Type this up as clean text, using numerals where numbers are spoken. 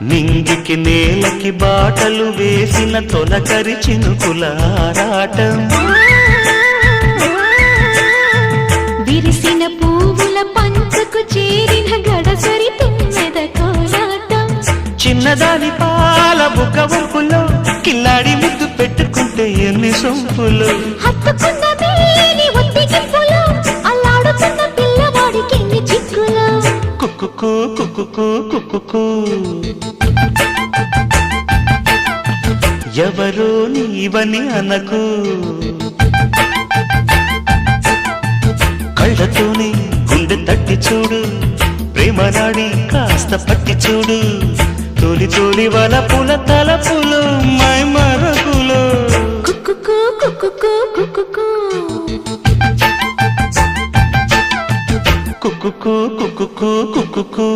నింగికి నేలకి బాటలు వేసిన తొలకరి చినుకుల ఆరాటం, విరిసిన పువ్వుల పంచకు చేరిన గడసరి తుమ్మెద కోలాటం, చిన్నదాని పాల బుక్క వంపులో కిల్లాడి ముద్దు పెట్టుకుంటే ఎన్ని సొంపులు, హత్తుకున్న మేని ఒత్తికింపులో అల్లాడుతున్న పిల్లవాడికి ఎన్ని చిక్కులు. కుక్కుకు కుక్కుకు కుక్కుకు ఎవరో నీవని అనకు, కళ్ళతోనే గుండె తట్టి చూడు, ప్రేమ నాడి కాస్త పట్టి చూడు, తోలి తోలి వలపుల తలపులు మై మరపులు. కుక్కుకు కుక్కుకు కుక్కుకు కుక్కుకు కుక్కుకు కుక్కుకు